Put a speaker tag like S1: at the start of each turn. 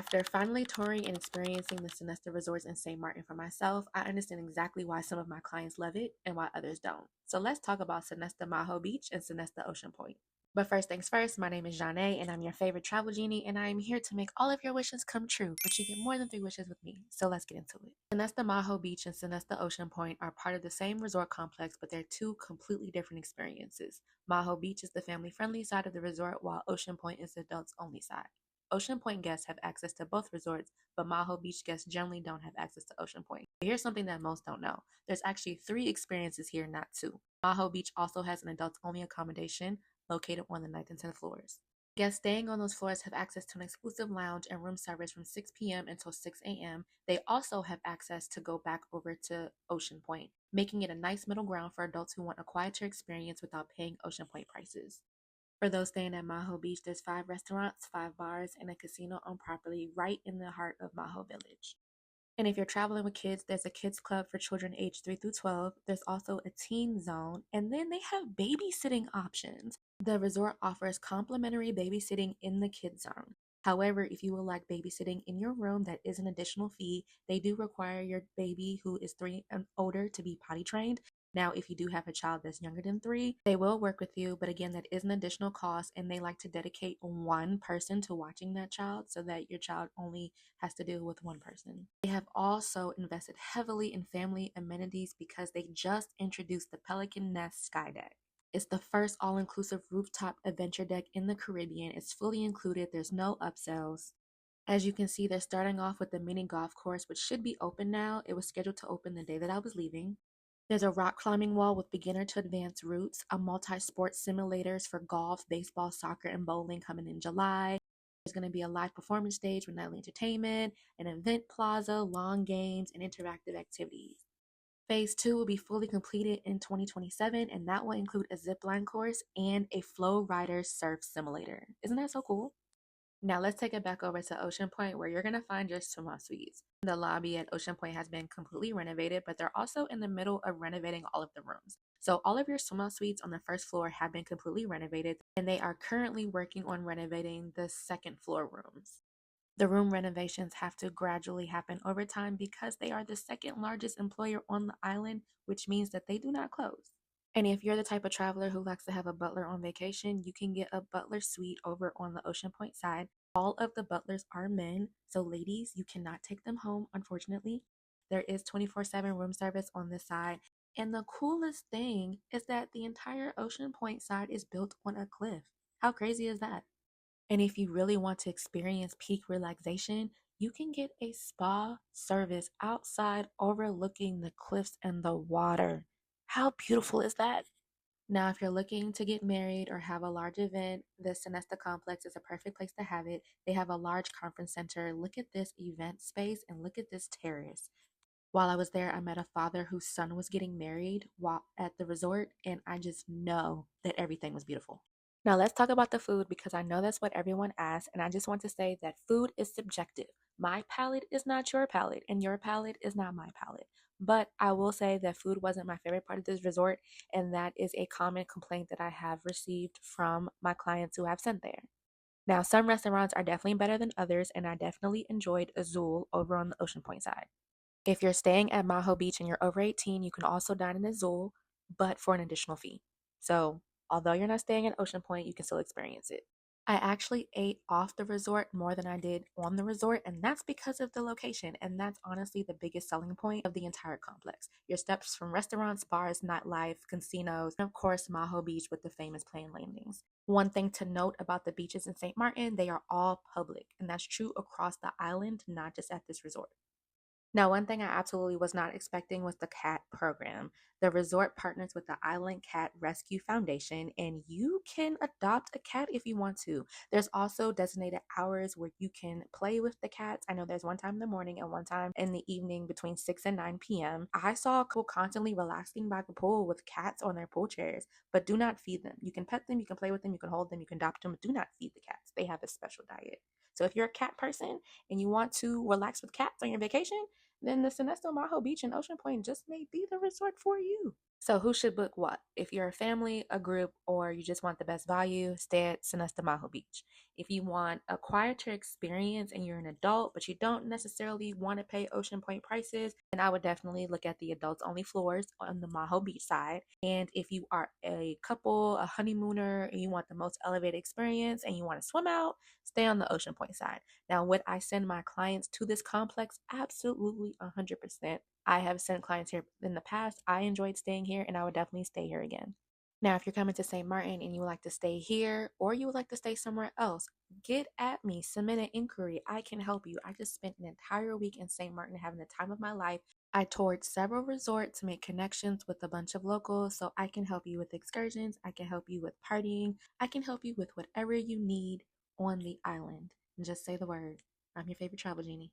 S1: After finally touring and experiencing the Sonesta Resorts in St. Maarten for myself, I understand exactly why some of my clients love it and why others don't. So let's talk about Sonesta Maho Beach and Sonesta Ocean Point. But first things first, my name is Jonne and I'm your favorite travel genie, and I am here to make all of your wishes come true, but you get more than 3 wishes with me. So let's get into it. Sonesta Maho Beach and Sonesta Ocean Point are part of the same resort complex, but they're two completely different experiences. Maho Beach is the family-friendly side of the resort, while Ocean Point is the adults-only side. Ocean Point guests have access to both resorts, but Maho Beach guests generally don't have access to Ocean Point. But here's something that most don't know. There's actually 3 experiences here, not 2. Maho Beach also has an adults-only accommodation located on the 9th and 10th floors. Guests staying on those floors have access to an exclusive lounge and room service from 6 p.m. until 6 a.m. They also have access to go back over to Ocean Point, making it a nice middle ground for adults who want a quieter experience without paying Ocean Point prices. For those staying at Maho Beach, there's 5 restaurants, 5 bars, and a casino on property right in the heart of Maho Village. And if you're traveling with kids, there's a kids club for children aged 3 through 12. There's also a teen zone, and then they have babysitting options. The resort offers complimentary babysitting in the kids zone. However, if you would like babysitting in your room, that is an additional fee. They do require your baby who is 3 and older to be potty trained. Now, if you do have a child that's younger than 3, they will work with you, but again, that is an additional cost, and they like to dedicate one person to watching that child so that your child only has to deal with one person. They have also invested heavily in family amenities because they just introduced the Pelican Nest Sky Deck. It's the first all-inclusive rooftop adventure deck in the Caribbean. It's fully included. There's no upsells. As you can see, they're starting off with the mini golf course, which should be open now. It was scheduled to open the day that I was leaving. There's a rock climbing wall with beginner to advanced routes, a multi-sport simulators for golf, baseball, soccer, and bowling coming in July. There's going to be a live performance stage with nightly entertainment, an event plaza, lawn games, and interactive activities. Phase 2 will be fully completed in 2027, and that will include a zipline course and a flow rider surf simulator. Isn't that so cool? Now let's take it back over to Ocean Point, where you're going to find your Suma suites. The lobby at Ocean Point has been completely renovated, but they're also in the middle of renovating all of the rooms. So all of your Suma suites on the first floor have been completely renovated, and they are currently working on renovating the second floor rooms. The room renovations have to gradually happen over time because they are the second largest employer on the island, which means that they do not close. And if you're the type of traveler who likes to have a butler on vacation, you can get a butler suite over on the Ocean Point side. All of the butlers are men, so ladies, you cannot take them home, unfortunately. There is 24/7 room service on this side. And the coolest thing is that the entire Ocean Point side is built on a cliff. How crazy is that? And if you really want to experience peak relaxation, you can get a spa service outside overlooking the cliffs and the water. How beautiful is that? Now, if you're looking to get married or have a large event, the Sonesta complex is a perfect place to have it. They have a large conference center. Look at this event space and look at this terrace. While I was there, I met a father whose son was getting married while at the resort, and I just know that everything was beautiful. Now, let's talk about the food because I know that's what everyone asks, and I just want to say that food is subjective. My palate is not your palate, and your palate is not my palate. But I will say that food wasn't my favorite part of this resort, and that is a common complaint that I have received from my clients who have sent there. Now, some restaurants are definitely better than others, and I definitely enjoyed Azul over on the Ocean Point side. If you're staying at Maho Beach and you're over 18, you can also dine in Azul, but for an additional fee. So, although you're not staying at Ocean Point, you can still experience it. I actually ate off the resort more than I did on the resort, and that's because of the location. And that's honestly the biggest selling point of the entire complex. Your steps from restaurants, bars, nightlife, casinos, and of course, Maho Beach with the famous plane landings. One thing to note about the beaches in St. Maarten, they are all public, and that's true across the island, not just at this resort. Now, one thing I absolutely was not expecting was the cat program. The resort partners with the Island Cat Rescue Foundation, and you can adopt a cat if you want to. There's also designated hours where you can play with the cats. I know there's one time in the morning and one time in the evening between 6 and 9 p.m. I saw people constantly relaxing by the pool with cats on their pool chairs, but do not feed them. You can pet them, you can play with them, you can hold them, you can adopt them, but do not feed the cats. They have a special diet. So if you're a cat person and you want to relax with cats on your vacation, then the Sonesta Maho Beach and Ocean Point just may be the resort for you. So who should book what? If you're a family, a group, or you just want the best value, stay at Sonesta Maho Beach. If you want a quieter experience and you're an adult, but you don't necessarily want to pay Ocean Point prices, then I would definitely look at the adults only floors on the Maho Beach side. And if you are a couple, a honeymooner, and you want the most elevated experience and you want to swim out, stay on the Ocean Point side. Now, would I send my clients to this complex? Absolutely 100%. I have sent clients here in the past. I enjoyed staying here and I would definitely stay here again. Now, if you're coming to St. Maarten and you would like to stay here or you would like to stay somewhere else, get at me, submit an inquiry. I can help you. I just spent an entire week in St. Maarten having the time of my life. I toured several resorts, made connections with a bunch of locals, so I can help you with excursions. I can help you with partying. I can help you with whatever you need on the island. And just say the word. I'm your favorite travel genie.